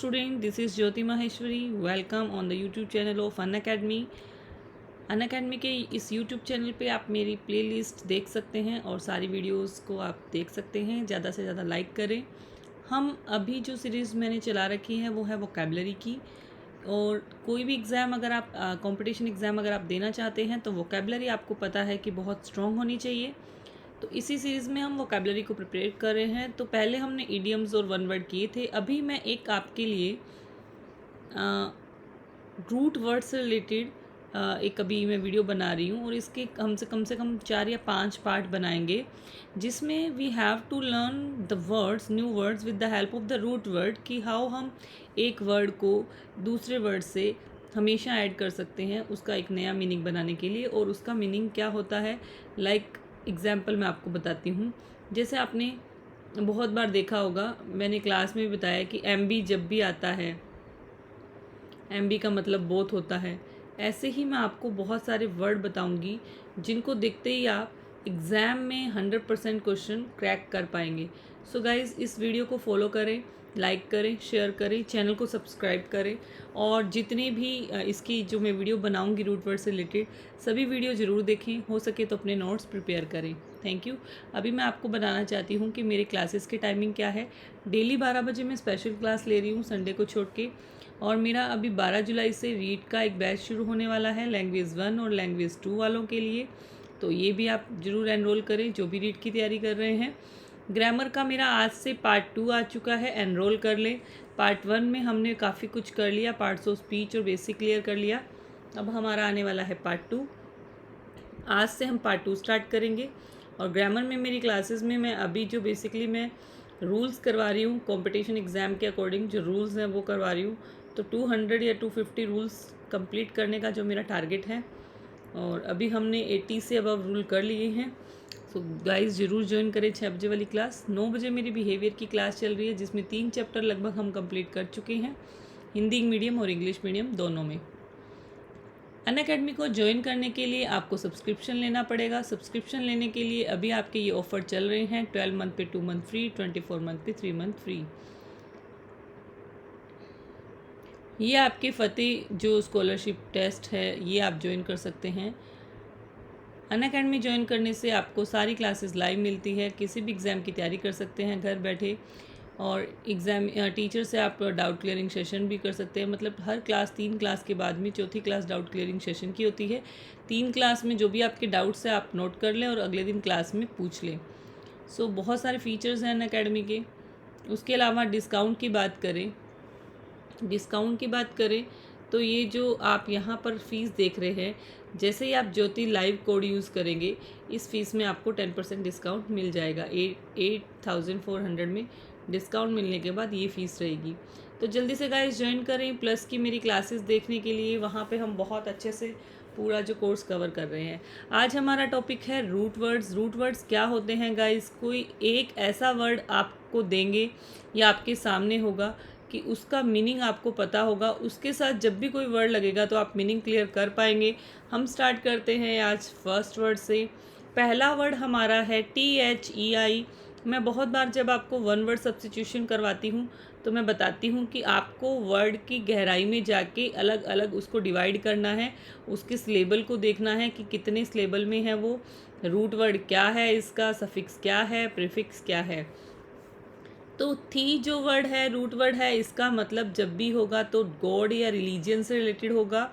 Student, this is Jyoti Maheshwari. Welcome on the YouTube channel of Unacademy. Unacademy के इस YouTube channel पे आप मेरी प्लेलिस्ट देख सकते हैं और सारी वीडियोस को आप देख सकते हैं। ज़्यादा से ज़्यादा लाइक करें। हम अभी जो सीरीज़ मैंने चला रखी है वो है वोकैबुलरी की। और कोई भी एग्ज़ाम अगर आप कंपटीशन एग्ज़ाम अगर आप देना चाहते हैं तो वोकैबुलरी आपको पता है कि बहुत स्ट्रॉन्ग होनी चाहिए। तो इसी सीरीज़ में हम वोकैबुलरी को प्रिपेयर कर रहे हैं। तो पहले हमने इडियम्स और वन वर्ड किए थे। अभी मैं एक आपके लिए रूट वर्ड से रिलेटेड एक अभी मैं वीडियो बना रही हूँ और इसके हम से कम 4 या 5 पार्ट बनाएंगे, जिसमें we have to learn the words, new words with the help of the root word, कि हाउ हम एक वर्ड को दूसरे वर्ड से हमेशा ऐड कर सकते हैं उसका एक नया मीनिंग बनाने के लिए। और उसका मीनिंग क्या होता है, लाइक एग्जाम्पल मैं आपको बताती हूँ। जैसे आपने बहुत बार देखा होगा, मैंने क्लास में भी बताया कि MB जब भी आता है, MB का मतलब बोथ होता है। ऐसे ही मैं आपको बहुत सारे वर्ड बताऊंगी जिनको देखते ही आप एग्ज़ाम में 100% क्वेश्चन क्रैक कर पाएंगे। सो गाइज़, इस वीडियो को फॉलो करें, लाइक करें, शेयर करें, चैनल को सब्सक्राइब करें और जितने भी इसकी जो मैं वीडियो बनाऊंगी रूट वर्ड से रिलेटेड सभी वीडियो ज़रूर देखें। हो सके तो अपने नोट्स प्रिपेयर करें। Thank you. अभी मैं आपको बताना चाहती हूँ कि मेरे क्लासेस की टाइमिंग क्या है। डेली 12 बजे मैं स्पेशल क्लास ले रही हूँ संडे को छोड़ के। और मेरा अभी 12 जुलाई से रीड का एक बैच शुरू होने वाला है लैंग्वेज 1 और लैंग्वेज 2 वालों के लिए। तो ये भी आप ज़रूर एनरोल करें जो भी रीड की तैयारी कर रहे हैं। ग्रामर का मेरा आज से पार्ट 2 आ चुका है, एनरोल कर लें। पार्ट 1 में हमने काफ़ी कुछ कर लिया, पार्ट्स ऑफ स्पीच और बेसिक क्लियर कर लिया। अब हमारा आने वाला है पार्ट 2। आज से हम पार्ट 2 स्टार्ट करेंगे। और ग्रामर में मेरी क्लासेस में मैं अभी जो बेसिकली मैं रूल्स करवा रही हूँ, कंपटीशन एग्ज़ाम के अकॉर्डिंग जो रूल्स हैं वो करवा रही हूँ। तो 200 या 250 रूल्स कंप्लीट करने का जो मेरा टारगेट है, और अभी हमने 80 से अबव रूल कर लिए हैं। सो गाइस, ज़रूर ज्वाइन करें 6 बजे वाली क्लास। 9 बजे मेरी बिहेवियर की क्लास चल रही है जिसमें 3 चैप्टर लगभग हम कंप्लीट कर चुके हैं, हिंदी मीडियम और इंग्लिश मीडियम दोनों में। अनअकैडमी को ज्वाइन करने के लिए आपको सब्सक्रिप्शन लेना पड़ेगा। सब्सक्रिप्शन लेने के लिए अभी आपके ये ऑफ़र चल रहे हैं, 12 मंथ पे 2 मंथ फ्री, 24 मंथ पे 3 मंथ फ्री। ये आपके फतेह जो स्कॉलरशिप टेस्ट है ये आप ज्वाइन कर सकते हैं। अनअकैडमी ज्वाइन करने से आपको सारी क्लासेस लाइव मिलती है, किसी भी एग्ज़ाम की तैयारी कर सकते हैं घर बैठे। और एग्ज़ाम टीचर से आप डाउट क्लियरिंग सेशन भी कर सकते हैं। मतलब हर क्लास 3 क्लास के बाद में चौथी क्लास डाउट क्लियरिंग सेशन की होती है। 3 क्लास में जो भी आपके डाउट्स है आप नोट कर लें और अगले दिन क्लास में पूछ लें। सो बहुत सारे फीचर्स हैं अनअकैडमी के। उसके अलावा डिस्काउंट की बात करें तो ये जो आप यहाँ पर फ़ीस देख रहे हैं, जैसे ही आप ज्योति लाइव कोड यूज़ करेंगे इस फ़ीस में आपको 10% डिस्काउंट मिल जाएगा। 8400 में डिस्काउंट मिलने के बाद ये फ़ीस रहेगी। तो जल्दी से गाइस ज्वाइन करें। प्लस की मेरी क्लासेस देखने के लिए वहाँ पे हम बहुत अच्छे से पूरा जो कोर्स कवर कर रहे हैं। आज हमारा टॉपिक है रूट वर्ड्स। रूट वर्ड्स क्या होते हैं गाइस? कोई एक ऐसा वर्ड आपको देंगे या आपके सामने होगा कि उसका मीनिंग आपको पता होगा, उसके साथ जब भी कोई वर्ड लगेगा तो आप मीनिंग क्लियर कर पाएंगे। हम स्टार्ट करते हैं आज फर्स्ट वर्ड से। पहला वर्ड हमारा है THEI। मैं बहुत बार जब आपको वन वर्ड सब्स्टिट्यूशन करवाती हूँ तो मैं बताती हूँ कि आपको वर्ड की गहराई में जाके अलग अलग उसको डिवाइड करना है, उसके सिलेबल को देखना है कि कितने सिलेबल में है वो, रूट वर्ड क्या है, इसका सफिक्स क्या है, प्रीफिक्स क्या है। तो थी जो वर्ड है, रूट वर्ड है, इसका मतलब जब भी होगा तो गॉड या रिलीजन से रिलेटेड होगा।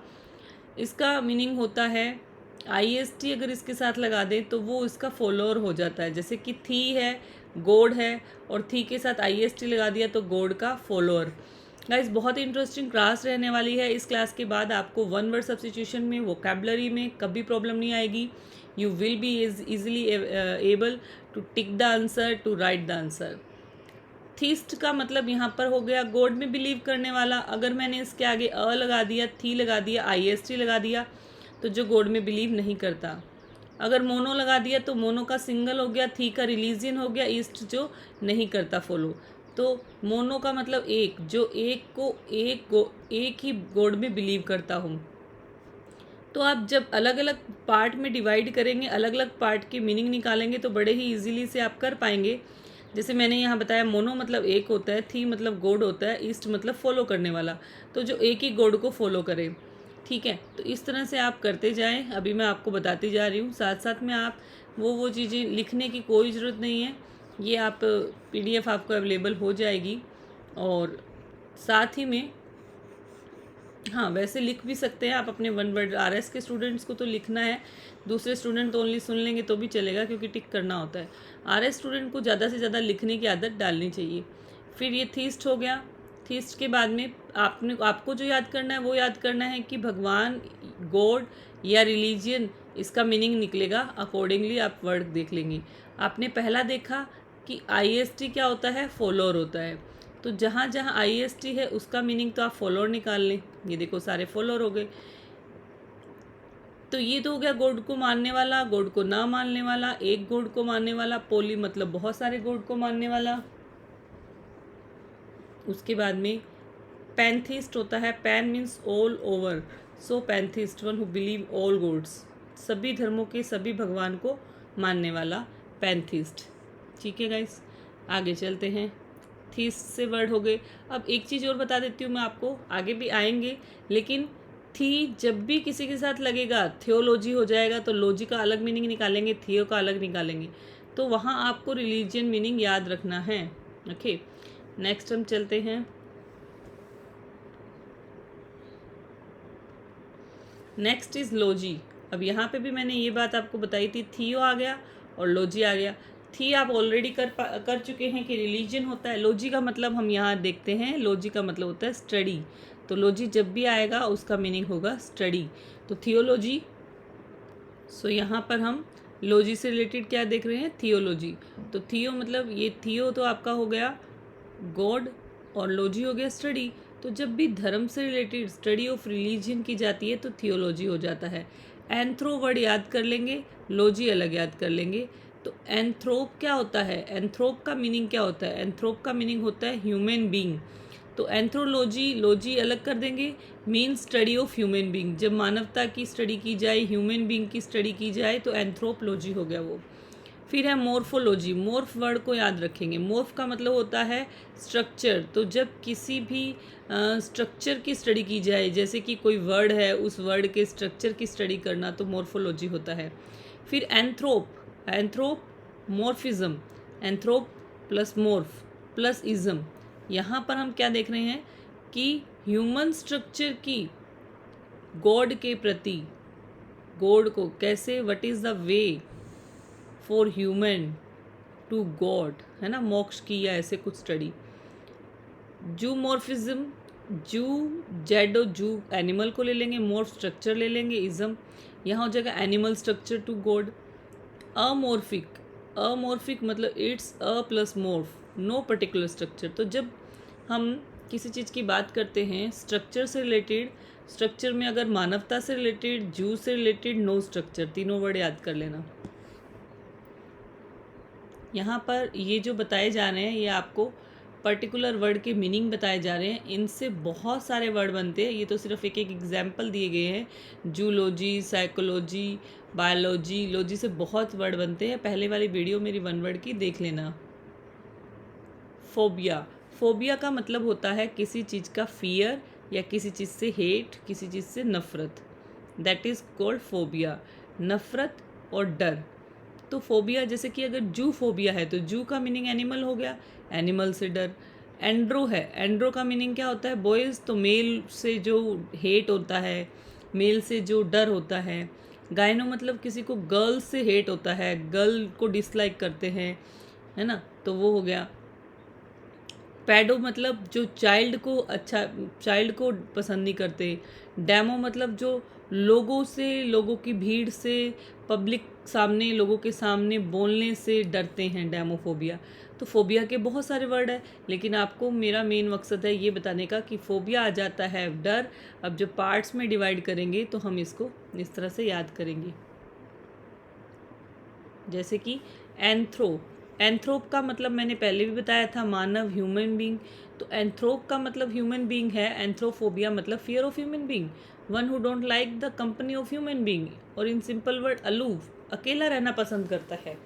इसका मीनिंग होता है IST अगर इसके साथ लगा दें तो वो इसका फॉलोअर हो जाता है। जैसे कि थी है, गॉड है, और थी के साथ IST लगा दिया तो गॉड का फॉलोअर। गाइस, बहुत ही इंटरेस्टिंग क्लास रहने वाली है। इस क्लास के बाद आपको वन वर्ड सब्स्टिट्यूशन में, वोकैबुलरी में कभी प्रॉब्लम नहीं आएगी। You will be easily able to tick the answer, to write the answer. Theist का मतलब यहाँ पर हो गया गॉड में बिलीव करने वाला। अगर मैंने इसके आगे अ लगा दिया, थी लगा दिया, IST लगा दिया तो जो गॉड में बिलीव नहीं करता। अगर मोनो लगा दिया तो मोनो का सिंगल हो गया, थी का रिलीजन हो गया, ईस्ट जो नहीं करता फॉलो। तो मोनो का मतलब एक, जो एक ही गॉड में बिलीव करता हूँ। तो आप जब अलग अलग पार्ट में डिवाइड करेंगे, अलग अलग पार्ट के मीनिंग निकालेंगे तो बड़े ही इजीली से आप कर पाएंगे। जैसे मैंने यहाँ बताया, मोनो मतलब एक होता है, थी मतलब गॉड होता है, ईस्ट मतलब फॉलो करने वाला, तो जो एक ही गॉड को फॉलो करे। ठीक है, तो इस तरह से आप करते जाएं। अभी मैं आपको बताती जा रही हूँ, साथ साथ में आप वो चीज़ें लिखने की कोई ज़रूरत नहीं है, ये आप PDF आपको अवेलेबल हो जाएगी। और साथ ही में हाँ, वैसे लिख भी सकते हैं आप अपने वन वर्ड। RS के स्टूडेंट्स को तो लिखना है, दूसरे स्टूडेंट तो ओनली सुन लेंगे तो भी चलेगा, क्योंकि टिक करना होता है। RS स्टूडेंट को ज़्यादा से ज़्यादा लिखने की आदत डालनी चाहिए। फिर ये थीस्ट हो गया। थीस्ट के बाद में आपको जो याद करना है वो याद करना है कि भगवान, गॉड या रिलीजियन, इसका मीनिंग निकलेगा। अकॉर्डिंगली आप वर्ड देख लेंगे। आपने पहला देखा कि IST क्या होता है, फॉलोअर होता है, तो जहाँ जहाँ IST है उसका मीनिंग तो आप फॉलोअर निकाल लें। ये देखो सारे फॉलोअर हो गए। तो ये तो हो गया गॉड को मानने वाला, गॉड को ना मानने वाला, एक गॉड को मानने वाला, पोली मतलब बहुत सारे गॉड को मानने वाला। उसके बाद में पैंथिस्ट होता है। Pan means all over, so pantheist one who believe all gods, सभी धर्मों के सभी भगवान को मानने वाला पैंथिस्ट। ठीक है गाइस, आगे चलते हैं। थीस्ट से वर्ड हो गए। अब एक चीज़ और बता देती हूँ मैं आपको, आगे भी आएंगे, लेकिन थी जब भी किसी के साथ लगेगा थियोलॉजी हो जाएगा, तो लॉजी का अलग मीनिंग निकालेंगे, थियो का अलग निकालेंगे, तो वहाँ आपको रिलीजियन मीनिंग याद रखना है। ओके, नेक्स्ट हम चलते हैं। Next is logy. अब यहाँ पे भी मैंने ये बात आपको बताई थी, थियो आ गया और लॉजी आ गया। थी आप ऑलरेडी कर चुके हैं कि रिलीजन होता है। लॉजी का मतलब हम यहाँ देखते हैं, लॉजी का मतलब होता है स्टडी, तो लॉजी जब भी आएगा उसका मीनिंग होगा स्टडी, तो थियोलॉजी। सो यहाँ पर हम लॉजी से रिलेटेड क्या देख रहे हैं, थियोलॉजी। तो थियो मतलब ये थियो तो आपका हो गया गॉड और लॉजी हो गया स्टडी। तो जब भी धर्म से रिलेटेड स्टडी ऑफ रिलीजन की जाती है तो थियोलॉजी हो जाता है। एंथ्रो वर्ड याद कर लेंगे, लॉजी अलग याद कर लेंगे। तो एंथ्रोप क्या होता है, एंथ्रोप का मीनिंग क्या होता है, एंथ्रोप का मीनिंग होता है ह्यूमन बीइंग। तो एंथ्रोलॉजी, लॉजी अलग कर देंगे, mean study of human being. जब मानवता की स्टडी की जाए, ह्यूमन बीइंग की स्टडी की जाए, तो एंथ्रोपोलॉजी हो गया वो। फिर है मॉर्फोलॉजी। मॉर्फ वर्ड को याद रखेंगे। मॉर्फ का मतलब होता है स्ट्रक्चर। तो जब किसी भी स्ट्रक्चर की स्टडी की जाए, जैसे कि कोई वर्ड है, उस वर्ड के स्ट्रक्चर की स्टडी करना, तो मॉर्फोलॉजी होता है। फिर एंथ्रोप, एंथ्रोप morphism, एंथ्रोप plus morph plus ism. यहाँ पर हम क्या देख रहे हैं कि ह्यूमन स्ट्रक्चर की गॉड के प्रति, गॉड को कैसे, what is the way for human to god, है ना, मोक्ष की या ऐसे कुछ स्टडी। जूमॉर्फिज्म, जू जेडो, जू एनिमल को ले लेंगे, मॉर्फ स्ट्रक्चर ले लेंगे, इज्म यहाँ हो जाएगा animal structure to god. Amorphic, amorphic मतलब it's a plus morph, no particular structure. तो जब हम किसी चीज़ की बात करते हैं स्ट्रक्चर से रिलेटेड, स्ट्रक्चर में अगर मानवता से रिलेटेड, जू से रिलेटेड, नो स्ट्रक्चर, तीनों वर्ड याद कर लेना। यहाँ पर ये जो बताए जा रहे हैं ये आपको पर्टिकुलर वर्ड के मीनिंग बताए जा रहे हैं। इनसे बहुत सारे वर्ड बनते हैं, ये तो सिर्फ एक एक एग्जाम्पल दिए गए हैं। जूलॉजी, साइकोलॉजी, बायोलॉजी, लॉजी से बहुत वर्ड बनते हैं। पहले वाली वीडियो मेरी वन वर्ड की देख लेना। फोबिया, फोबिया का मतलब होता है किसी चीज़ का फियर या किसी चीज़ से हेट, किसी चीज़ से नफ़रत, दैट इज़ कॉल्ड फोबिया। नफ़रत और डर। तो फोबिया, जैसे कि अगर जू फोबिया है तो जू का मीनिंग एनिमल हो गया, एनिमल से डर। एंड्रो है, एंड्रो का मीनिंग क्या होता है, बॉयज़, तो मेल से जो हेट होता है, मेल से जो डर होता है। गायनो मतलब किसी को गर्ल से हेट होता है, गर्ल को डिसलाइक करते हैं, है ना, तो वो हो गया। पैडो मतलब जो चाइल्ड को अच्छा, चाइल्ड को पसंद नहीं करते। डेमो मतलब जो लोगों से, लोगों की भीड़ से, पब्लिक सामने, लोगों के सामने बोलने से डरते हैं, डेमोफोबिया। तो फोबिया के बहुत सारे वर्ड है, लेकिन आपको मेरा मेन मकसद है ये बताने का कि फोबिया आ जाता है डर। अब जो पार्ट्स में डिवाइड करेंगे तो हम इसको इस तरह से याद करेंगे, जैसे कि एंथ्रो, एंथ्रोप का मतलब मैंने पहले भी बताया था, मानव, ह्यूमन बीइंग। तो एंथ्रोप का मतलब ह्यूमन बीइंग है, एंथ्रोफोबिया मतलब fear of human being, one who don't like the company of human being, और इन सिंपल वर्ड अलूफ, अकेला रहना पसंद करता है।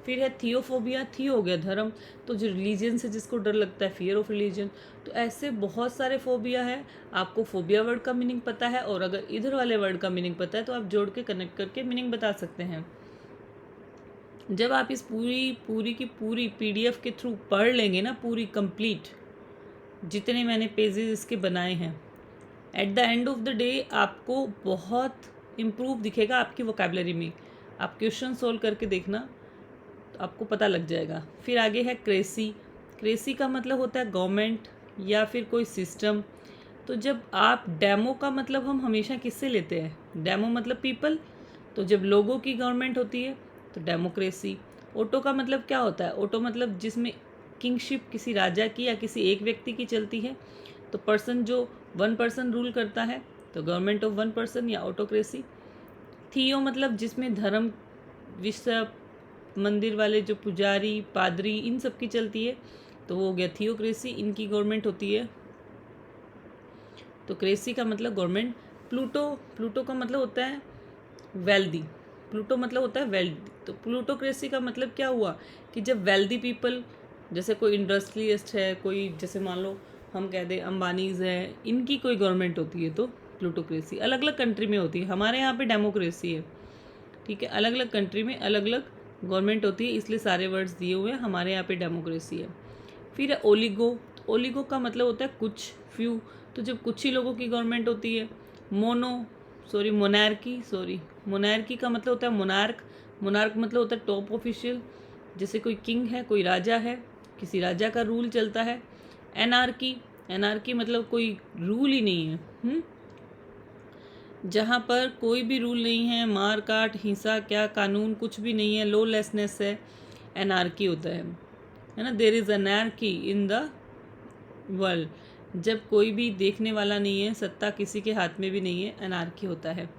फिर है थियोफोबिया, थियो हो गया धर्म, तो जो रिलीजन से जिसको डर लगता है, फियर ऑफ रिलीजन। तो ऐसे बहुत सारे फोबिया है। आपको फोबिया वर्ड का मीनिंग पता है, और अगर इधर वाले वर्ड का मीनिंग पता है तो आप जोड़ के कनेक्ट करके मीनिंग बता सकते हैं। जब आप इस पूरी की पूरी PDF के थ्रू पढ़ लेंगे ना, पूरी कंप्लीट, जितने मैंने पेजेस इसके बनाए हैं, at the end of the day आपको बहुत इम्प्रूव दिखेगा आपकी वोकैबुलरी में। आप क्वेश्चन सोल्व करके देखना, तो आपको पता लग जाएगा। फिर आगे है क्रेसी। क्रेसी का मतलब होता है गवर्नमेंट या फिर कोई सिस्टम। तो जब आप डेमो का मतलब हम हमेशा किससे लेते हैं, डेमो मतलब पीपल। तो जब लोगों की गवर्नमेंट होती है तो डेमोक्रेसी। ऑटो का मतलब क्या होता है, ऑटो मतलब जिसमें किंगशिप किसी राजा की या किसी एक व्यक्ति की चलती है, तो पर्सन जो वन पर्सन रूल करता है, तो गवर्नमेंट ऑफ वन पर्सन या ऑटोक्रेसी। थियो मतलब जिसमें धर्म, विश्व मंदिर वाले जो पुजारी पादरी इन सब की चलती है, तो वो हो गया थियोक्रेसी, इनकी गवर्नमेंट होती है। तो क्रेसी का मतलब गवर्नमेंट। प्लूटो, प्लूटो का मतलब होता है वेल्दी, प्लूटो मतलब होता है वेल्दी। तो प्लूटोक्रेसी का मतलब क्या हुआ कि जब वेल्दी पीपल, जैसे कोई इंडस्ट्रियलिस्ट है, कोई जैसे मान लो हम कह दें अंबानीज है, इनकी कोई गवर्नमेंट होती है तो प्लूटोक्रेसी। अलग अलग कंट्री में होती है, हमारे यहाँ पे डेमोक्रेसी है, ठीक है। अलग अलग कंट्री में अलग अलग गवर्नमेंट होती है, इसलिए सारे वर्ड्स दिए हुए हैं, हमारे यहाँ पे डेमोक्रेसी है। फिर है ओलिगो। ओलिगो का मतलब होता है कुछ, फ्यू। तो जब कुछ ही लोगों की गवर्नमेंट होती है। मोनार्की का मतलब होता है मोनार्क। मोनार्क मतलब होता है टॉप ऑफिशियल, जैसे कोई किंग है, कोई राजा है, किसी राजा का रूल चलता है। एनार्की, एनार्की मतलब कोई रूल ही नहीं है, जहाँ पर कोई भी रूल नहीं है, मार काट हिंसा, क्या कानून कुछ भी नहीं है, लॉलेसनेस है, एनार्की होता है ना। There is anarchy in the world, जब कोई भी देखने वाला नहीं है, सत्ता किसी के हाथ में भी नहीं है, एनार्की होता है।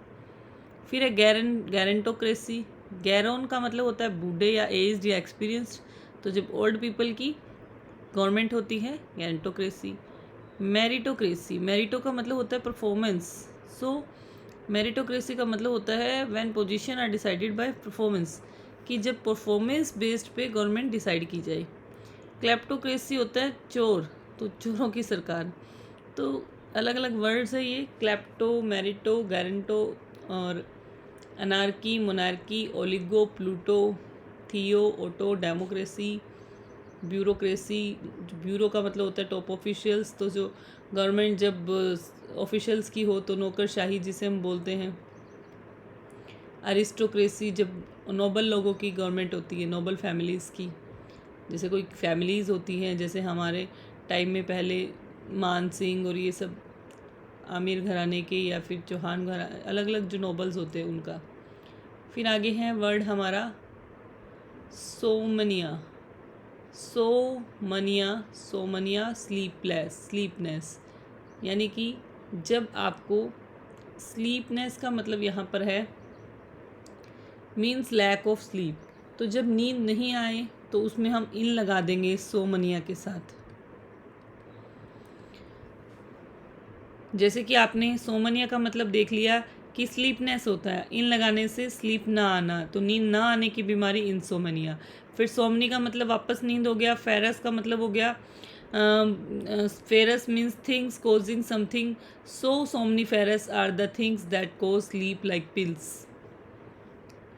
फिर है गैरेंटोक्रेसी। गैरोन का मतलब होता है बूढ़े या एज्ड या एक्सपीरियंस्ड। तो जब ओल्ड पीपल की गवर्नमेंट होती है, गैरेंटोक्रेसी। मेरिटोक्रेसी, मेरिटो का मतलब होता है परफॉर्मेंस। सो मेरिटोक्रेसी का मतलब होता है when position are decided by performance, कि जब परफॉर्मेंस बेस्ड पे गवर्नमेंट डिसाइड की जाए। क्लेप्टोक्रेसी होता है चोर, तो चोरों की सरकार। तो अलग अलग वर्ड्स है ये, क्लेप्टो, मेरिटो, गारंटो और अनार्की, मोनार्की, ओलिगो, प्लूटो, थियो, ओटो, डेमोक्रेसी, ब्यूरोक्रेसी। ब्यूरो का मतलब होता है टॉप ऑफिशियल्स, तो जो गवर्नमेंट जब ऑफिशियल्स की हो तो नौकरशाही जिसे हम बोलते हैं। अरिस्टोक्रेसी, जब नोबल लोगों की गवर्नमेंट होती है, नोबल फैमिलीज़ की, जैसे कोई फैमिलीज़ होती हैं, जैसे हमारे टाइम में पहले मान सिंह और ये सब आमिर घराने के, या फिर चौहान घराने, अलग अलग जो नोबल्स होते हैं उनका। फिर आगे है वर्ड हमारा सोमनिया। सोमनिया स्लीपनेस, यानी कि जब आपको स्लीपनेस का मतलब यहाँ पर है मीन्स लैक ऑफ स्लीप। तो जब नींद नहीं आए तो उसमें हम इन लगा देंगे सोमनिया के साथ। जैसे कि आपने सोमनिया का मतलब देख लिया कि स्लीपनेस होता है, इन लगाने से स्लीप ना आना, तो नींद ना आने की बीमारी इंसोमनिया। फिर सोमनी का मतलब वापस नींद हो गया। फेरस का मतलब हो गया, ferous means things causing something, so somniferous are the things that cause sleep like pills,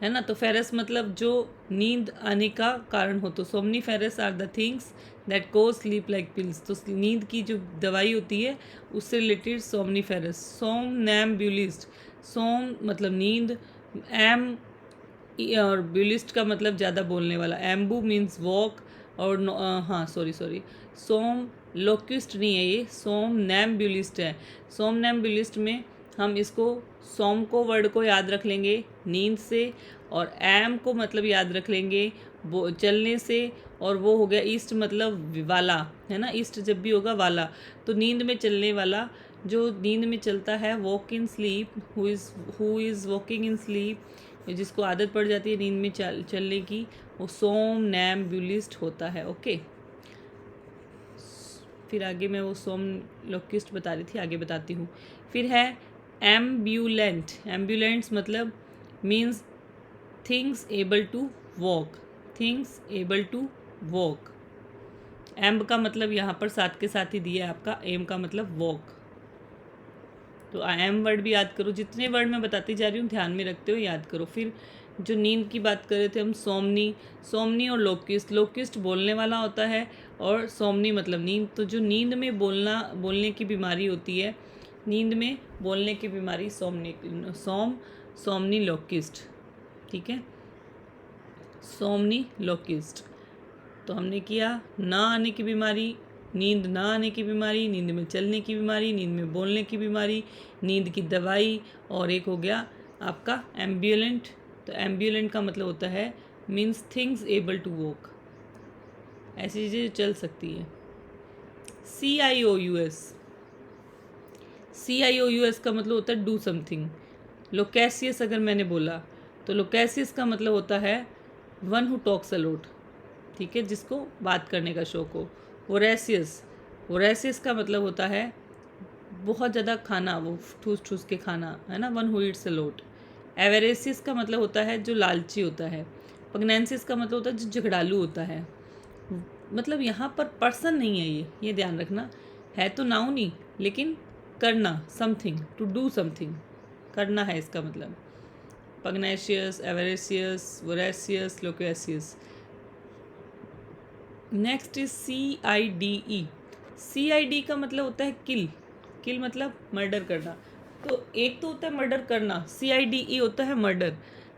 है ना। तो फेरस मतलब जो नींद आने का कारण हो, तो somniferous are the things that cause sleep like pills, तो नींद की जो दवाई होती है उससे रिलेटेड सोमनीफेरस। सोमनैम्बुलिस्ट, सोम मतलब नींद, एम और ब्यूलिस्ट का मतलब ज़्यादा बोलने वाला, एम्बू मीन्स वॉक, और सोम लोक्विस्ट नहीं है ये, सोमनैम्बुलिस्ट है। सोमनैम्बुलिस्ट में हम इसको सोम को वर्ड को याद रख लेंगे नींद से, और एम को मतलब याद रख लेंगे चलने से, और वो हो गया ईस्ट मतलब वाला, है ना। ईस्ट जब भी होगा वाला, तो नींद में चलने वाला, जो नींद में चलता है, walk in sleep, who is walking in sleep, जिसको आदत पड़ जाती है नींद में चलने की, वो सोमनैम्बुलिस्ट होता है। ओके, फिर आगे मैं वो सोमलोकिस्ट बता रही थी, आगे बताती हूँ। फिर है एम्ब्यूलेंट। एम्ब्यूलेंट्स मतलब means things able to walk, things able to walk. Amb का मतलब यहाँ पर साथ के साथ ही दिया है आपका, एम का मतलब वॉक। तो आई एम वर्ड भी याद करो, जितने वर्ड मैं बताती जा रही हूँ ध्यान में रखते हो याद करो। फिर जो नींद की बात कर रहे थे हम, सोमनी, सोमनी और लोकिस्ट। लोकिस्ट बोलने वाला होता है और सोमनी मतलब नींद। तो जो नींद में बोलने की बीमारी होती है, नींद में बोलने की बीमारी सोमनी लोकिस्ट, ठीक है, सोमनी लोकिस्ट। तो हमने किया ना आने की बीमारी, नींद ना आने की बीमारी, नींद में चलने की बीमारी, नींद में बोलने की बीमारी, नींद की दवाई, और एक हो गया आपका एम्बुलेंट। तो एम्बुलेंट का मतलब होता है means things able to walk, ऐसी चीज़ें चल सकती है। CIOUS, CIOUS का मतलब होता है डू समथिंग। लोकेसियस अगर मैंने बोला तो लोकेसियस का मतलब होता है वन हु टॉक्स अलोट, ठीक है, जिसको बात करने का शौक हो। वोरेसियस, वोरेसियस का मतलब होता है बहुत ज़्यादा खाना, वो ठूस ठूस के खाना, है ना, वन हु ईट्स अलोट। एवेरेसियस का मतलब होता है जो लालची होता है। पग्नेंसियस का मतलब होता है जो झगड़ालू होता है। मतलब यहाँ पर पर्सन नहीं है, ये ध्यान रखना, है तो नाउन ही, लेकिन करना, समथिंग, टू डू समथिंग, करना है इसका मतलब। Pugnacious, avaricious, voracious, loquacious. Next is CIDE। CID का मतलब होता है किल, किल मतलब मर्डर करना। तो एक तो होता है मर्डर करना, CIDE होता है मर्डर।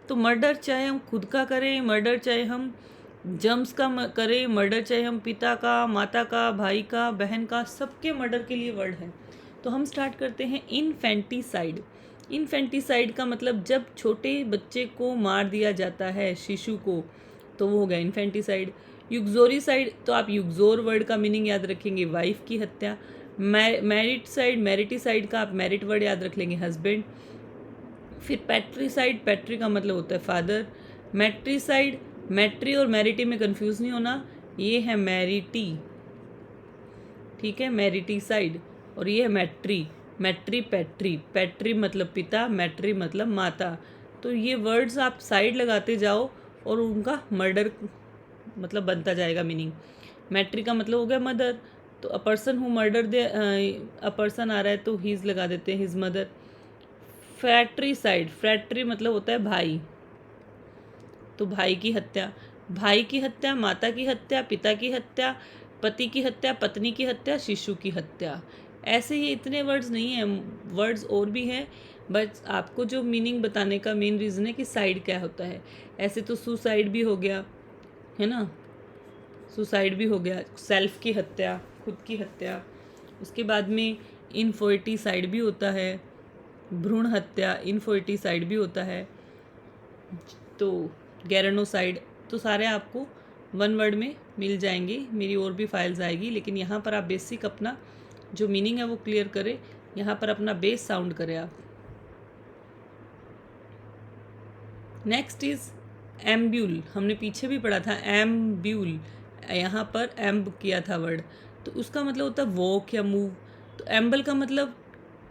तो मर्डर चाहे हम खुद का करें, मर्डर चाहे हम जम्स का करें, मर्डर चाहे हम पिता का, माता का, भाई का, बहन का, सबके मर्डर के लिए वर्ड है। तो हम स्टार्ट करते हैं इनफेंटिसाइड। इनफेंटिसाइड का मतलब जब छोटे बच्चे को मार दिया जाता है, शिशु को, तो वो हो गया इनफेंटिसाइड। युक्जोरिसाइड, तो आप युक्जोर वर्ड का मीनिंग याद रखेंगे, वाइफ की हत्या। मैरिटसाइड, मैरिटिसाइड का आप मैरिट वर्ड याद रख लेंगे, हस्बैंड। फिर पैट्रीसाइड, पैट्री का मतलब होता है फादर। मैट्रीसाइड, मैट्री और मैरिटी में कंफ्यूज नहीं होना, ये है मैरिटी, ठीक है, मैरिटीसाइड। और ये है मैट्री, मैट्री पैट्री, पैट्री मतलब पिता, मैट्री मतलब माता। तो ये वर्ड्स आप साइड लगाते जाओ और उनका मर्डर मतलब बनता जाएगा मीनिंग। मैट्री का मतलब हो गया मदर, तो a person who murder the, a person आ रहा है तो हीज लगा देते हैं, हिज मदर। फ्रैट्रीसाइड, फ्रैट्री मतलब होता है भाई, तो भाई की हत्या, भाई की हत्या, माता की हत्या, पिता की हत्या, पति की हत्या, पत्नी की हत्या, शिशु की हत्या। ऐसे ही इतने वर्ड्स नहीं हैं, वर्ड्स और भी हैं, बट आपको जो मीनिंग बताने का मेन रीज़न है कि साइड क्या होता है। ऐसे तो सुसाइड भी हो गया, है ना, सुसाइड भी हो गया, सेल्फ की हत्या, खुद की हत्या। उसके बाद में इनफर्टिसाइड भी होता है, भ्रूण हत्या, इनफर्टिसाइड भी होता है, तो गैरनोसाइड। तो सारे आपको वन वर्ड में मिल जाएंगे, मेरी और भी फाइल्स आएगी, लेकिन यहाँ पर आप बेसिक अपना जो मीनिंग है वो क्लियर करें, यहाँ पर अपना बेस साउंड करें आप। नेक्स्ट इज एम्ब्यूल, हमने पीछे भी पढ़ा था एम्ब्यूल, यहाँ पर एम्ब किया था वर्ड, तो उसका मतलब होता है वॉक या मूव। तो एम्बल का मतलब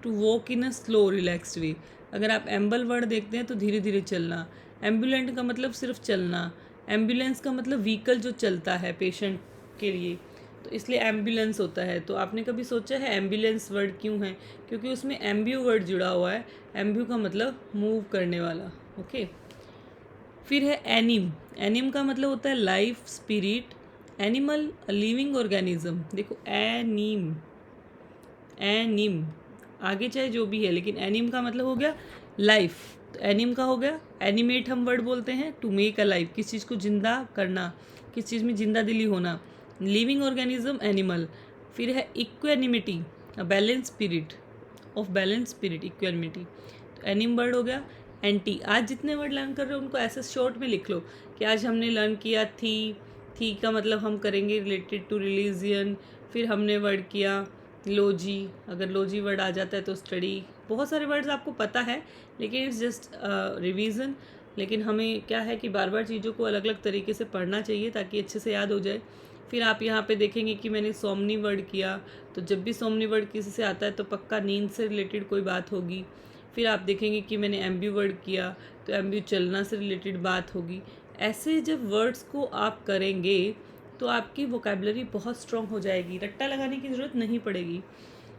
to walk in a slow relaxed way. अगर आप एम्बल वर्ड देखते हैं तो धीरे धीरे चलना। एम्बुलेंट का मतलब सिर्फ चलना। एम्बुलेंस का मतलब व्हीकल जो चलता है पेशेंट के लिए, तो इसलिए एम्बुलेंस होता है। तो आपने कभी सोचा है एम्बुलेंस वर्ड क्यों है? क्योंकि उसमें एम्ब्यू वर्ड जुड़ा हुआ है, एम्ब्यू का मतलब मूव करने वाला, ओके। फिर है एनिम, एनिम का मतलब होता है life, spirit, animal, living organism. देखो एनिम, एनिम आगे चाहे जो भी है, लेकिन एनिम का मतलब हो गया लाइफ। तो एनिम का हो गया एनिमेट, हम वर्ड बोलते हैं टू मेक अ लाइफ, किस चीज़ को जिंदा करना, किस चीज़ में जिंदा दिली होना। Living organism animal. फिर है equanimity, a balance spirit, of balance spirit, equanimity. तो एनिम वर्ड हो गया। एंटी, आज जितने वर्ड लर्न कर रहे हो उनको ऐसे शॉर्ट में लिख लो कि आज हमने लर्न किया थी का मतलब हम करेंगे रिलेटेड टू रिलीजियन। फिर हमने वर्ड किया लोजी, अगर लोजी वर्ड आ जाता है तो स्टडी। बहुत सारे वर्ड्स आपको पता है, लेकिन इट्स जस्ट रिवीजन। लेकिन हमें क्या है कि बार बार चीज़ों को अलग अलग तरीके से पढ़ना चाहिए ताकि अच्छे से याद हो जाए। फिर आप यहाँ पे देखेंगे कि मैंने सोमनी वर्ड किया, तो जब भी सोमनी वर्ड किसी से आता है तो पक्का नींद से रिलेटेड कोई बात होगी। फिर आप देखेंगे कि मैंने एम्ब्यू वर्ड किया, तो एम्ब्यू चलना से रिलेटेड बात होगी। ऐसे जब वर्ड्स को आप करेंगे तो आपकी वोकेबलरी बहुत स्ट्रॉन्ग हो जाएगी, रट्टा लगाने की ज़रूरत नहीं पड़ेगी।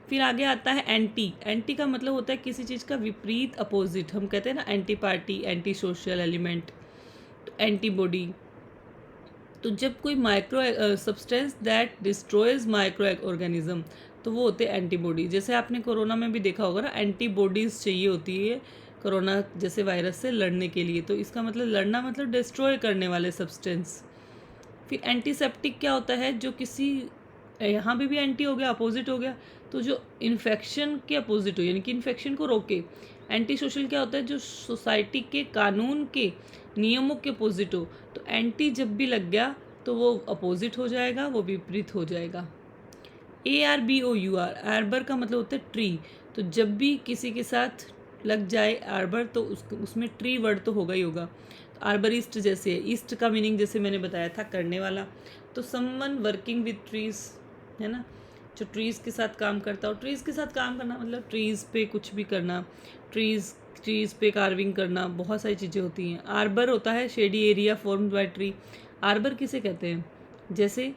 फिर आगे आता है एंटी। एंटी का मतलब होता है किसी चीज़ का विपरीत, अपोजिट। हम कहते हैं ना anti party, anti social element, तो एंटीबॉडी। तो जब कोई micro substance that destroys micro organism, तो वो होते हैं एंटीबॉडी। जैसे आपने कोरोना में भी देखा होगा ना, एंटीबॉडीज़ चाहिए होती है कोरोना जैसे वायरस से लड़ने के लिए। तो इसका मतलब लड़ना मतलब डिस्ट्रॉय करने वाले सब्सटेंस। फिर एंटीसेप्टिक क्या होता है, जो किसी, यहाँ भी एंटी हो गया, अपोजिट हो गया, तो जो इन्फेक्शन के अपोजिट हो, यानी कि इन्फेक्शन को रोके। एंटी सोशल क्या होता है, जो सोसाइटी के कानून के नियमों के अपोजिट हो। तो एंटी जब भी लग गया तो वो अपोजिट हो जाएगा, वो विपरीत हो जाएगा। ARBOUR, आर्बर का मतलब होता है ट्री। तो जब भी किसी के साथ लग जाए आर्बर तो उसमें ट्री वर्ड तो होगा ही होगा। तो आर्बरिस्ट जैसे है, ईस्ट का मीनिंग जैसे मैंने बताया था करने वाला। तो समवन वर्किंग विद ट्रीज, है ना, जो ट्रीज़ के साथ काम करता हो। ट्रीज़ के साथ काम करना मतलब ट्रीज़ पे कुछ भी करना, ट्रीज़ पे कार्विंग करना, बहुत सारी चीज़ें होती हैं। आर्बर होता है shady area formed by tree. Arbor किसे कहते हैं, जैसे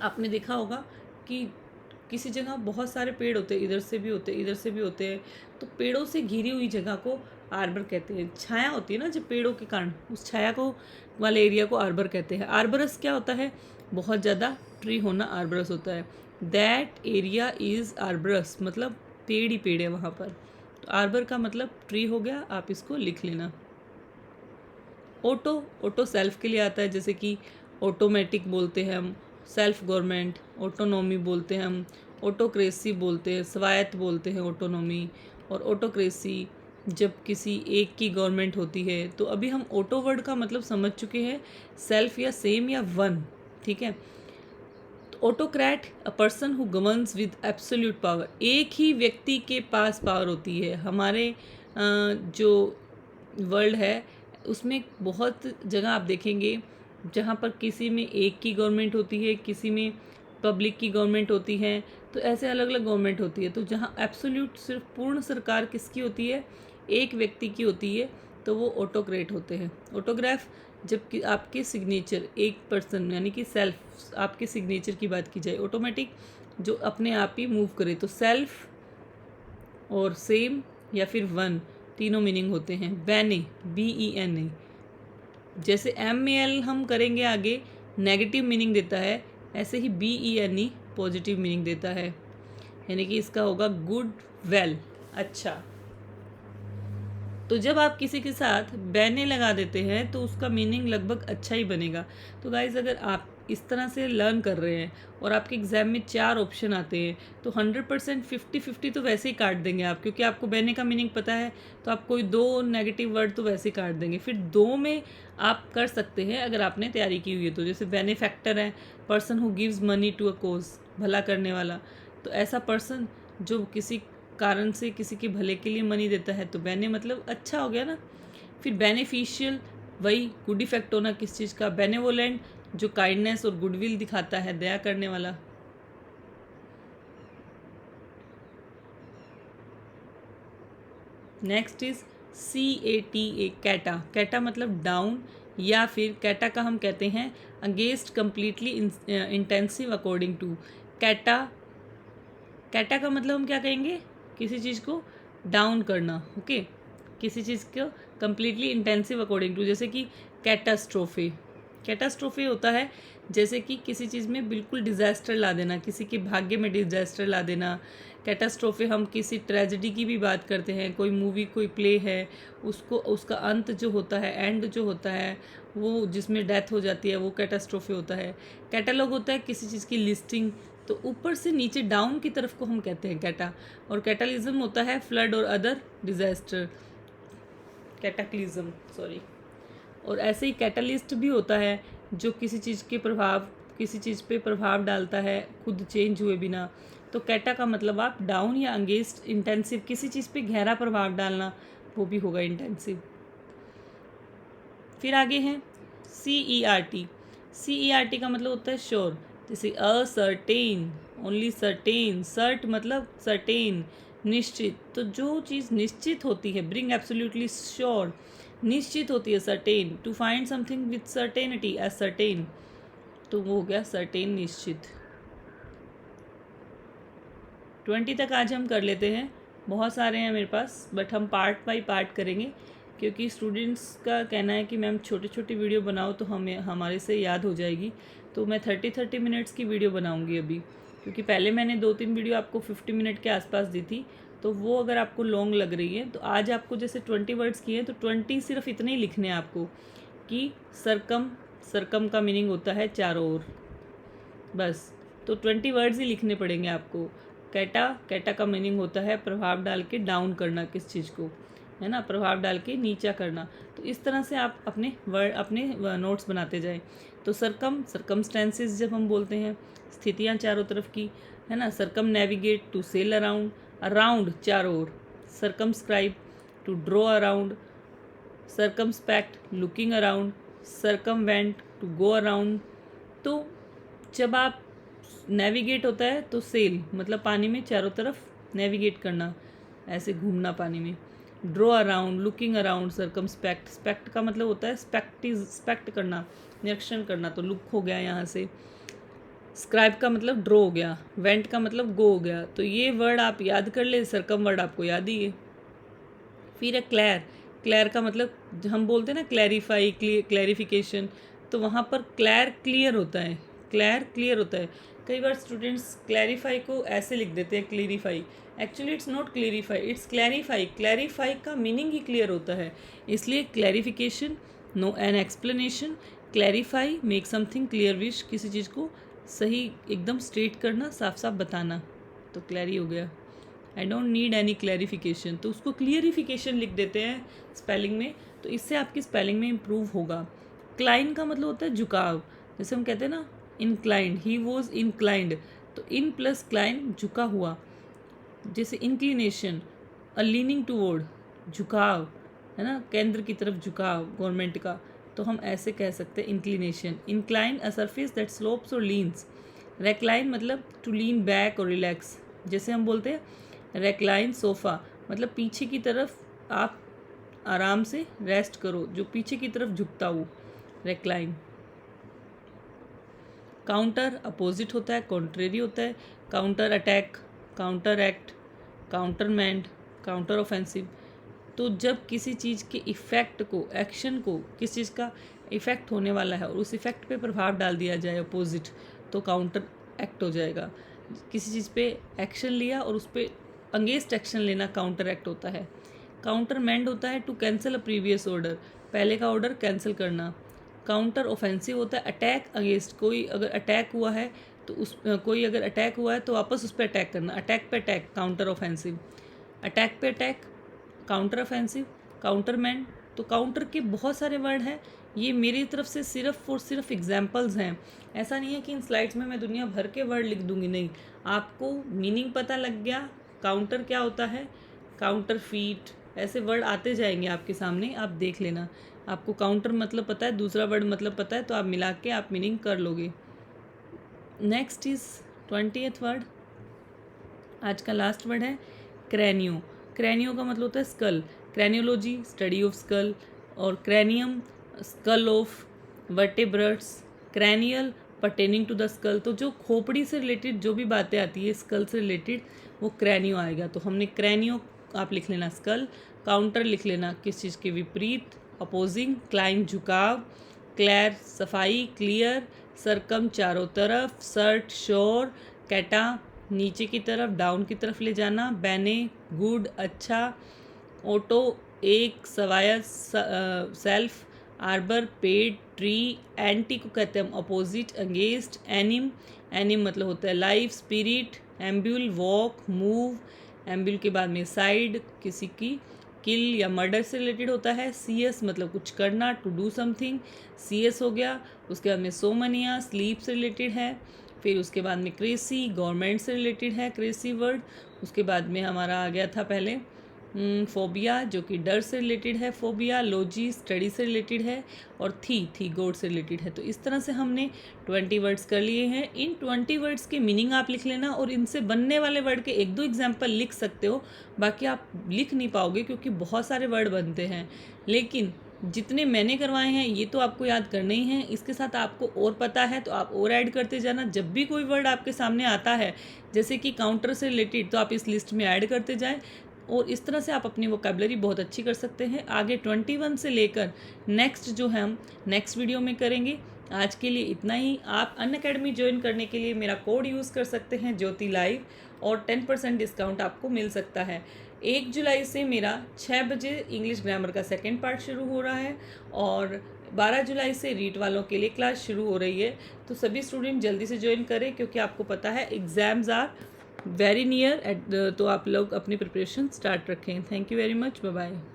आपने देखा होगा कि किसी जगह बहुत सारे पेड़ होते हैं, इधर से भी होते हैं, इधर से भी होते हैं, तो पेड़ों से घिरी हुई जगह को आर्बर कहते हैं। छाया होती है ना जब पेड़ों के कारण, उस छाया को वाले एरिया को आर्बर कहते हैं। आर्बरस क्या होता है, बहुत ज़्यादा ट्री होना आर्बरस होता है। दैट एरिया इज़ आर्बरस, मतलब पेड़ ही पेड़ है वहाँ पर। तो आर्बर का मतलब ट्री हो गया, आप इसको लिख लेना। ऑटो सेल्फ के लिए आता है, जैसे कि ऑटोमेटिक बोलते हैं हम, सेल्फ गवर्नमेंट, ऑटोनॉमी बोलते हैं हम, ऑटोक्रेसी बोलते हैं, स्वायत्त बोलते हैं ऑटोनॉमी। और ऑटोक्रेसी जब किसी एक की गवर्नमेंट होती है। तो अभी हम ऑटो वर्ड का मतलब समझ चुके हैं, सेल्फ या सेम या वन, ठीक है। तो autocrat a person who governs with absolute power, एक ही व्यक्ति के पास पावर होती है। हमारे जो वर्ल्ड है उसमें बहुत जगह आप देखेंगे जहाँ पर किसी में एक की गवर्नमेंट होती है, किसी में पब्लिक की गवर्नमेंट होती है, तो ऐसे अलग अलग गवर्नमेंट होती है। तो जहाँ एब्सोल्यूट सिर्फ पूर्ण सरकार किसकी होती है, एक व्यक्ति की होती है, तो वो ऑटोक्रेट होते हैं। ऑटोग्राफ जब कि आपके सिग्नेचर, एक पर्सन यानी कि सेल्फ, आपके सिग्नेचर की बात की जाए। ऑटोमेटिक जो अपने आप ही मूव करे, तो सेल्फ और सेम या फिर वन, तीनों मीनिंग होते हैं। बैने, BENA, जैसे MAL हम करेंगे आगे नेगेटिव मीनिंग देता है, ऐसे ही BENE पॉजिटिव मीनिंग देता है, यानी कि इसका होगा गुड, वेल, अच्छा। तो जब आप किसी के साथ बैने लगा देते हैं तो उसका मीनिंग लगभग अच्छा ही बनेगा। तो गाइज़ अगर आप इस तरह से लर्न कर रहे हैं और आपके एग्ज़ाम में 4 ऑप्शन आते हैं तो 100% 50-50 तो वैसे ही काट देंगे आप, क्योंकि आपको बैने का मीनिंग पता है। तो आप कोई 2 नेगेटिव वर्ड तो वैसे ही काट देंगे। फिर 2 में आप कर सकते हैं अगर आपने तैयारी की हुई है। तो जैसे बेनेफैक्टर है, person who gives money to a cause, भला करने वाला। तो ऐसा पर्सन जो किसी कारण से किसी के भले के लिए मनी देता है, तो बैने मतलब अच्छा हो गया ना। फिर बेनिफिशियल, वही गुड इफेक्ट होना किस चीज़ का। बेनेवोलेंट जो काइंडनेस और गुडविल दिखाता है, दया करने वाला। Next is CATA, cata. Cata मतलब डाउन, या फिर कैटा का हम कहते हैं against completely intensive according to. Cata, cata का मतलब हम क्या कहेंगे, किसी चीज़ को डाउन करना, ओके, किसी चीज़ को कम्प्लीटली इंटेंसिव अकॉर्डिंग टू। जैसे कि कैटास्ट्रोफे, कैटास्ट्रोफे होता है जैसे कि किसी चीज़ में बिल्कुल डिज़ास्टर ला देना, किसी के भाग्य में डिज़ास्टर ला देना। कैटास्ट्रोफे हम किसी ट्रेजेडी की भी बात करते हैं, कोई मूवी कोई प्ले है, उसको उसका अंत जो होता है, एंड जो होता है, वो जिसमें डेथ हो जाती है, वो कैटास्ट्रोफे होता है। कैटालॉग होता है किसी चीज़ की लिस्टिंग, तो ऊपर से नीचे डाउन की तरफ को हम कहते हैं कैटा। और कैटालिज्म होता है फ्लड और अदर डिज़ास्टर, कैटाक्लिज्म, सॉरी। और ऐसे ही कैटलिस्ट भी होता है जो किसी चीज़ के प्रभाव, किसी चीज़ पे प्रभाव डालता है खुद चेंज हुए बिना। तो कैटा का मतलब आप डाउन या अगेंस्ट इंटेंसिव, किसी चीज़ पे गहरा प्रभाव डालना, वो भी होगा इंटेंसिव। फिर आगे हैं CERT। CERT का मतलब होता है श्योर, जैसे असर्टेन, ओनली सर्टेन, सर्ट मतलब सर्टेन, निश्चित। तो जो चीज़ निश्चित होती है, ब्रिंग एब्सोल्युटली श्योर, निश्चित होती है, certain, to find something with certainty, as certain, तो वो हो गया सर्टेन, निश्चित। 20 तक आज हम कर लेते हैं, बहुत सारे हैं मेरे पास, बट हम पार्ट बाय पार्ट करेंगे क्योंकि स्टूडेंट्स का कहना है कि मैम छोटी छोटी वीडियो बनाओ तो हमारे से याद हो जाएगी। तो मैं 30 मिनट्स की वीडियो बनाऊंगी अभी, क्योंकि पहले मैंने 2-3 वीडियो आपको 50 मिनट के आसपास दी थी, तो वो अगर आपको लॉन्ग लग रही है तो आज आपको जैसे 20 वर्ड्स किए हैं तो 20 सिर्फ इतने ही लिखने हैं आपको कि सरकम का मीनिंग होता है चारों ओर, बस। तो 20 वर्ड्स ही लिखने पड़ेंगे आपको। कैटा का मीनिंग होता है प्रभाव डाल के डाउन करना किस चीज़ को, है ना, प्रभाव डाल के नीचा करना। तो इस तरह से आप अपने नोट्स बनाते जाएं। तो सरकमस्टेंसेस जब हम बोलते हैं, स्थितियाँ चारों तरफ की, है ना। Circumnavigate, to sail around, around चारों ओर। Circumscribe, to draw around. Circumspect, looking around. Circumvent, to go around. तो जब आप नेविगेट होता है तो सेल मतलब पानी में चारों तरफ नेविगेट करना, ऐसे घूमना पानी में। Draw around, looking around. Circumspect, spect का मतलब होता है स्पेक्ट करना, निरीक्षण करना, तो लुक हो गया यहाँ से। स्क्राइब का मतलब ड्रॉ हो गया। वेंट का मतलब गो हो गया। तो ये वर्ड आप याद कर ले, सरकम वर्ड आपको याद ही है। फिर है क्लैर का मतलब हम बोलते हैं ना क्लैरिफाई, क्लैरिफिकेशन, तो वहाँ पर क्लियर होता है, क्लियर होता है। कई बार स्टूडेंट्स क्लैरिफाई को ऐसे लिख देते हैं clearify, actually it's not clearify, it's clarify. Clarify का मीनिंग ही क्लियर होता है, इसलिए clarification, no an explanation. Clarify, make something clear, wish, किसी चीज़ को सही एकदम स्ट्रेट करना, साफ साफ बताना, तो क्लैरी हो गया। I don't need any clarification, तो उसको क्लियरिफिकेशन लिख देते हैं स्पेलिंग में, तो इससे आपकी स्पेलिंग में इम्प्रूव होगा। क्लाइन का मतलब होता है झुकाव, जैसे हम कहते हैं ना इनक्लाइंड, ही वॉज इनक्लाइंड, तो इन प्लस क्लाइन, झुका हुआ। जैसे इंक्लिनेशन, अ लीनिंग टूवर्ड, झुकाव, है ना, केंद्र की तरफ झुकाव गवर्नमेंट का, तो हम ऐसे कह सकते हैं inclination. Incline, a surface that slopes और लीन्स। रेक्लाइन मतलब टू लीन बैक और रिलैक्स, जैसे हम बोलते हैं रेक्लाइन सोफ़ा मतलब पीछे की तरफ आप आराम से रेस्ट करो, जो पीछे की तरफ झुकता हो, रेक्लाइन। काउंटर अपोजिट होता है, कॉन्ट्रेरी होता है। Counter attack, counter act, countermand, counter offensive. तो जब किसी चीज़ के इफ़ेक्ट को, एक्शन को, किस चीज़ का इफ़ेक्ट होने वाला है और उस इफ़ेक्ट पे प्रभाव डाल दिया जाए अपोजिट, तो काउंटर एक्ट हो जाएगा। किसी चीज़ पे एक्शन लिया और उस पर अगेंस्ट एक्शन लेना काउंटर एक्ट होता है। काउंटरमैंड होता है to cancel a previous order, पहले का ऑर्डर कैंसिल करना। काउंटर ऑफेंसिव होता है अटैक अगेंस्ट, कोई अगर अटैक हुआ है तो कोई अगर अटैक हुआ है तो वापस उस पर अटैक करना, अटैक पे अटैक, काउंटर ऑफेंसिव। अटैक पे अटैक, काउंटर ऑफेंसिव। काउंटरमैन, तो काउंटर के बहुत सारे वर्ड हैं, ये मेरी तरफ से सिर्फ और सिर्फ एग्जाम्पल्स हैं। ऐसा नहीं है कि इन स्लाइड्स में मैं दुनिया भर के वर्ड लिख दूंगी, नहीं, आपको मीनिंग पता लग गया काउंटर क्या होता है, काउंटर फीट, ऐसे वर्ड आते जाएंगे आपके सामने, आप देख लेना। आपको काउंटर मतलब पता है, दूसरा वर्ड मतलब पता है, तो आप मिला के आप मीनिंग कर लोगे। नेक्स्ट इज 20th वर्ड, आज का लास्ट वर्ड है क्रैनियो। क्रैनियो का मतलब होता है skull, craniology study of skull, और cranium skull of vertebrates, cranial pertaining to the skull, तो जो खोपड़ी से रिलेटेड जो भी बातें आती है स्कल से रिलेटेड वो क्रैनियो आएगा। तो हमने क्रैनियो आप लिख लेना स्कल, काउंटर लिख लेना किस चीज़ के विपरीत, अपोजिंग, क्लाइन झुकाव, क्लैर सफाई, क्लियर, सरकम चारों तरफ, सर्ट शोर, कैटा नीचे की तरफ, डाउन की तरफ ले जाना, बैने गुड अच्छा, ऑटो एक, सवाया सेल्फ, आर्बर पेड़, ट्री, एंटी को कहते हैं हम अपोजिट, अगेंस्ट, एनिम, एनिम मतलब होता है लाइफ, स्पिरिट, एम्ब्यूल वॉक मूव, एम्ब्यूल के बाद में साइड किसी की किल या मर्डर से रिलेटेड होता है। सीएस मतलब कुछ करना, टू डू समथिंग, सीएस हो गया। उसके बाद में सोमनिया स्लीप से रिलेटेड है। फिर उसके बाद में क्रेसी गवर्नमेंट से रिलेटेड है, क्रेसी वर्ड। उसके बाद में हमारा आ गया था पहले फोबिया जो कि डर से रिलेटेड है, फोबिया, लॉजी स्टडी से रिलेटेड है, और थी गोड से रिलेटेड है। तो इस तरह से हमने 20 वर्ड्स कर लिए हैं। इन 20 वर्ड्स के मीनिंग आप लिख लेना और इनसे बनने वाले वर्ड के 1-2 एग्जाम्पल लिख सकते हो, बाकी आप लिख नहीं पाओगे क्योंकि बहुत सारे वर्ड बनते हैं। लेकिन जितने मैंने करवाए हैं ये तो आपको याद करने ही हैं, इसके साथ आपको और पता है तो आप और ऐड करते जाना। जब भी कोई वर्ड आपके सामने आता है जैसे कि काउंटर से रिलेटेड, तो आप इस लिस्ट में ऐड करते जाएं और इस तरह से आप अपनी वोकैबुलरी बहुत अच्छी कर सकते हैं। आगे 21 से लेकर नेक्स्ट जो है हम नेक्स्ट वीडियो में करेंगे। आज के लिए इतना ही। आप अनअकैडमी ज्वाइन करने के लिए मेरा कोड यूज़ कर सकते हैं ज्योति लाइव, और 10% डिस्काउंट आपको मिल सकता है। 1 जुलाई से मेरा 6 बजे इंग्लिश ग्रामर का सेकेंड पार्ट शुरू हो रहा है और 12 जुलाई से रीट वालों के लिए क्लास शुरू हो रही है। तो सभी स्टूडेंट जल्दी से ज्वाइन करें, क्योंकि आपको पता है एग्ज़ाम्स आर वेरी नियर। तो आप लोग अपनी प्रिपरेशन स्टार्ट रखें। Thank you very much, bye bye.